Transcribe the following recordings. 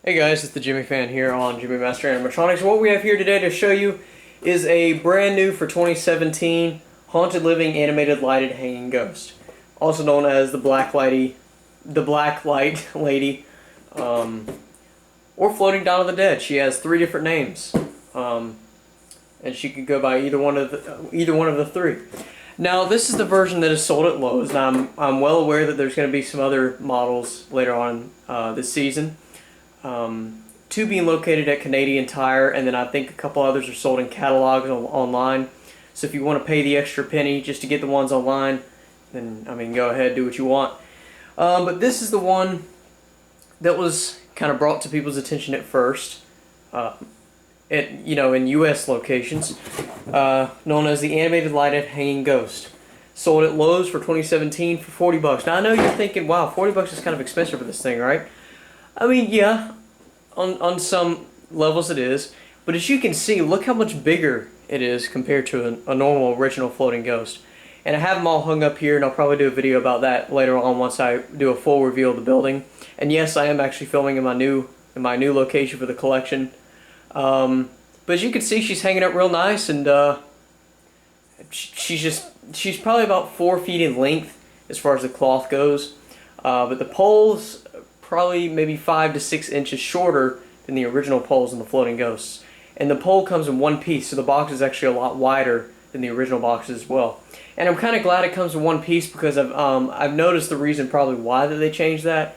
Hey guys, it's the Gemmy Fan here on Gemmy Master Animatronics. What we have here today to show you is a brand new for 2017 Haunted Living Animated Lighted Hanging Ghost, also known as the Black Light Lady, or Floating Dawn of the Dead. She has 3 different names, and she could go by either one of the 3. Now, this is the version that is sold at Lowe's. Now, I'm well aware that there's going to be some other models later on this season. 2 being located at Canadian Tire, and then I think a couple others are sold in catalogs online. So if you want to pay the extra penny just to get the ones online, then I mean, go ahead, do what you want. But this is the one that was kind of brought to people's attention at first, in U.S. locations, known as the Animated Lighted Hanging Ghost. Sold at Lowe's for 2017 for 40 bucks. Now I know you're thinking, wow, 40 bucks is kind of expensive for this thing, right? I mean, yeah, on some levels it is, but as you can see, look how much bigger it is compared to a normal original floating ghost. And I have them all hung up here, and I'll probably do a video about that later on once I do a full reveal of the building. And yes, I am actually filming in my new location for the collection. But as you can see, she's hanging up real nice, and she's probably about 4 feet in length as far as the cloth goes. But the poles probably maybe 5 to 6 inches shorter than the original poles in the floating ghosts. And the pole comes in one piece, so the box is actually a lot wider than the original boxes as well. And I'm kind of glad it comes in one piece, because I've noticed the reason probably why that they changed that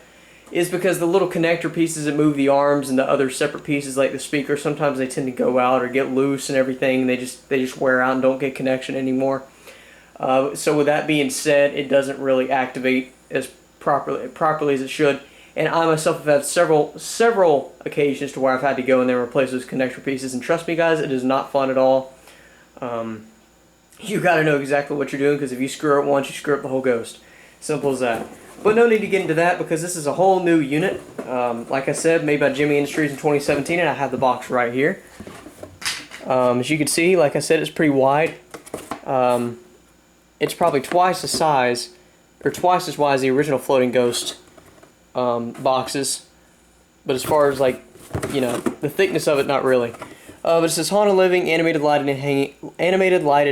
is because the little connector pieces that move the arms and the other separate pieces like the speaker, sometimes they tend to go out or get loose and everything, and they just wear out and don't get connection anymore. So with that being said, it doesn't really activate as properly as it should. And I myself have had several occasions to where I've had to go in there and replace those connector pieces. And trust me, guys, it is not fun at all. You got to know exactly what you're doing, because if you screw up once, you screw up the whole ghost. Simple as that. But no need to get into that, because this is a whole new unit. Like I said, made by Gemmy Industries in 2017, and I have the box right here. As you can see, like I said, it's pretty wide. It's probably twice the size, or twice as wide as the original floating ghost boxes, but as far as the thickness of it, not really. But it says Haunted Living Animated Lighted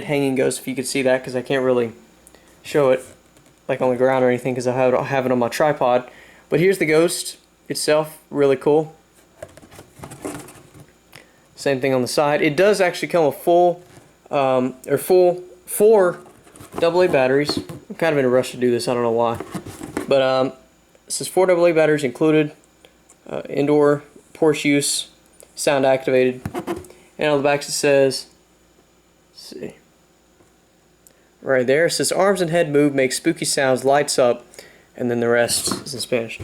Hanging Ghost, if you could see that, because I can't really show it like on the ground or anything because I have it on my tripod. But here's the ghost itself, really cool. Same thing on the side. It does actually come with four AA batteries. I'm kind of in a rush to do this, I don't know why, but it says 4 AA batteries included, indoor, Porsche use, sound activated, and on the back it says, let's see, right there, it says arms and head move, make spooky sounds, lights up, and then the rest is in Spanish.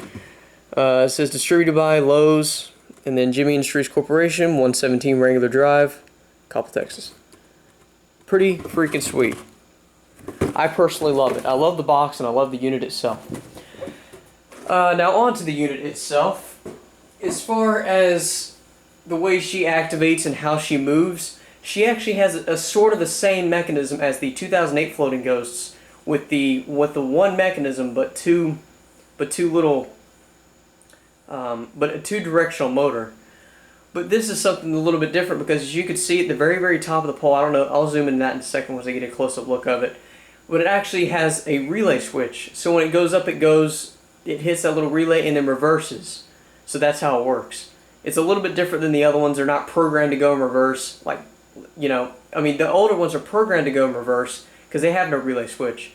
It says distributed by Lowe's, and then Gemmy Industries Corporation, 117 Wrangler Drive, Coppell, Texas. Pretty freaking sweet. I personally love it. I love the box and I love the unit itself. Now on to the unit itself. As far as the way she activates and how she moves, she actually has a sort of the same mechanism as the 2008 floating ghosts, with the one mechanism but two directional motor. But this is something a little bit different, because as you can see at the very, very top of the pole, I don't know, I'll zoom in that in a second once I get a close-up look of it, but it actually has a relay switch. So when it goes up, it hits that little relay and then reverses. So that's how it works. It's a little bit different than the other ones. They're not programmed to go in reverse. I mean, the older ones are programmed to go in reverse because they have no relay switch.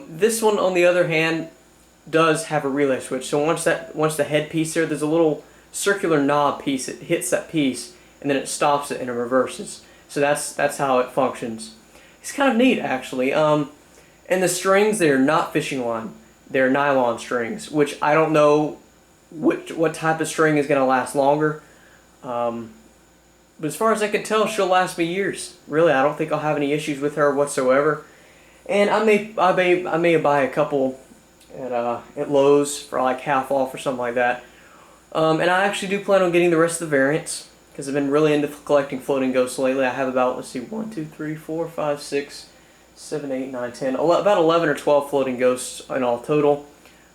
This one, on the other hand, does have a relay switch. So once the head piece there's a little circular knob piece. It hits that piece and then it stops it and it reverses. So that's how it functions. It's kind of neat, actually. And the strings, they're not fishing line. They're nylon strings, which I don't know what type of string is going to last longer. But as far as I can tell, she'll last me years. Really, I don't think I'll have any issues with her whatsoever. And I may buy a couple at Lowe's for like half off or something like that. And I actually do plan on getting the rest of the variants, because I've been really into collecting floating ghosts lately. I have about, let's see, 1, 2, 3, 4, 5, 6, 7, 8, 9, 10, about 11 or 12 floating ghosts in all total.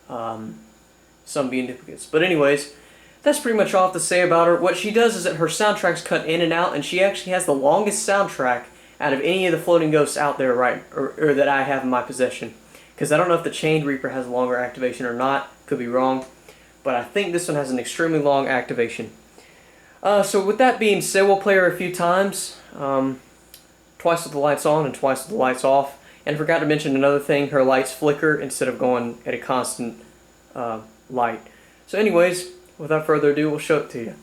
Some being duplicates. But anyways, that's pretty much all I have to say about her. What she does is that her soundtrack's cut in and out, and she actually has the longest soundtrack out of any of the floating ghosts out there, right, or that I have in my possession. Because I don't know if the Chained Reaper has a longer activation or not. Could be wrong. But I think this one has an extremely long activation. So with that being said, we'll play her a few times. Twice with the lights on and twice with the lights off. And I forgot to mention another thing. Her lights flicker instead of going at a constant light. So anyways, without further ado, we'll show it to you.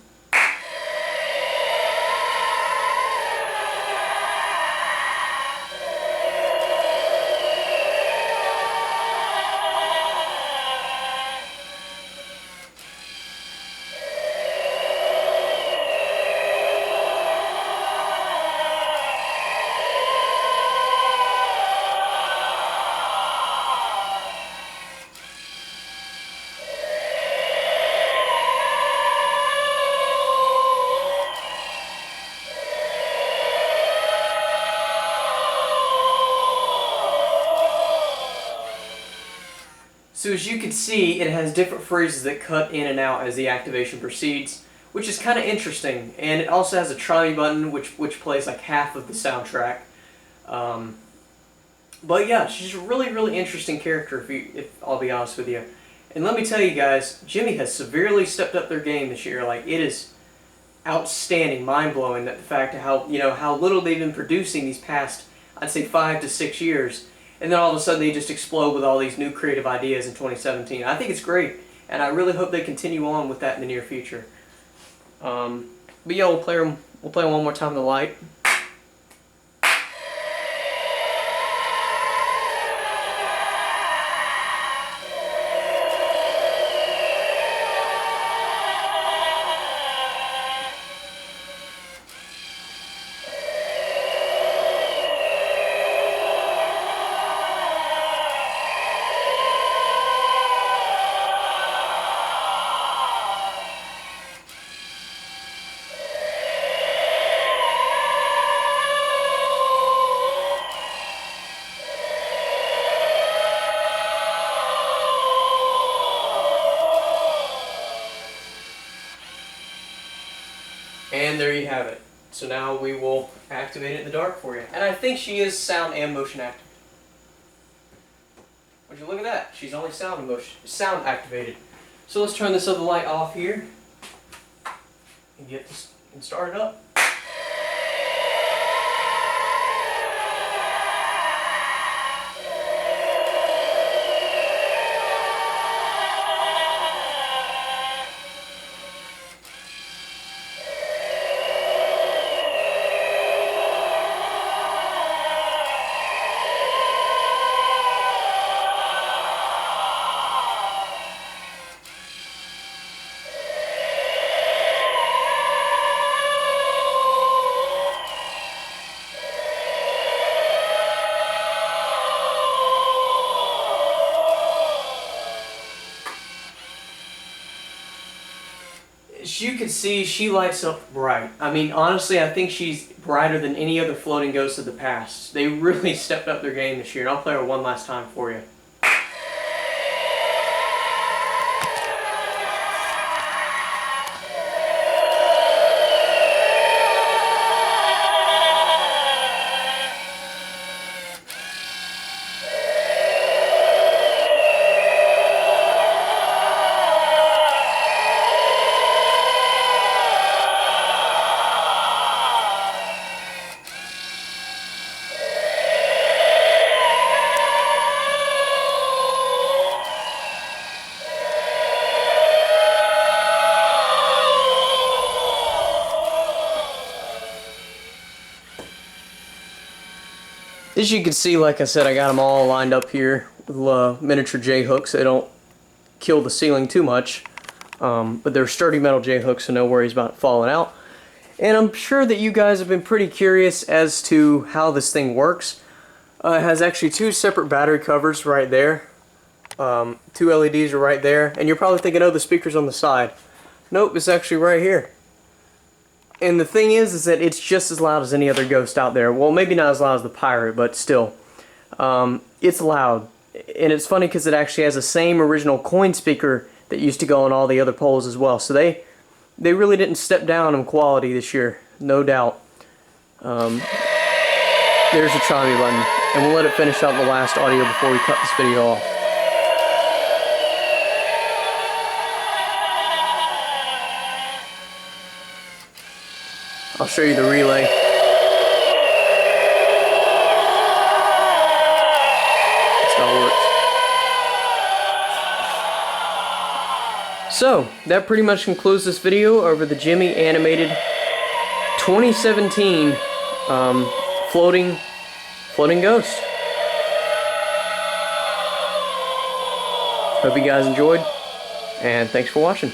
So as you can see, it has different phrases that cut in and out as the activation proceeds, which is kind of interesting. And it also has a try me button, which plays like half of the soundtrack. But yeah, she's a really interesting character, if I'll be honest with you. And let me tell you guys, Gemmy has severely stepped up their game this year. Like, it is outstanding, mind-blowing, that the fact of how little they've been producing these past, I'd say 5 to 6 years. And then all of a sudden they just explode with all these new creative ideas in 2017. I think it's great, and I really hope they continue on with that in the near future. But yeah, we'll play them one more time in the light. And there you have it. So now we will activate it in the dark for you. And I think she is sound and motion activated. Would you look at that? She's only sound activated. So let's turn this other light off here and get this and start it up. As you can see, she lights up bright. I mean, honestly, I think she's brighter than any other floating ghost of the past. They really stepped up their game this year, and I'll play her one last time for you. As you can see, like I said, I got them all lined up here with miniature J-hooks. They don't kill the ceiling too much, but they're sturdy metal J-hooks, so no worries about it falling out. And I'm sure that you guys have been pretty curious as to how this thing works. It has actually two separate battery covers right there. Two LEDs are right there, and you're probably thinking, oh, the speaker's on the side. Nope, it's actually right here. And the thing is that it's just as loud as any other ghost out there. Well, maybe not as loud as the Pirate, but still. It's loud. And it's funny because it actually has the same original coin speaker that used to go on all the other poles as well. So they they really didn't step down in quality this year, no doubt. There's the chimey button, and we'll let it finish out the last audio before we cut this video off. I'll show you the relay. That's how it works. So, that pretty much concludes this video over the Gemmy animated 2017 floating ghost. Hope you guys enjoyed, and thanks for watching.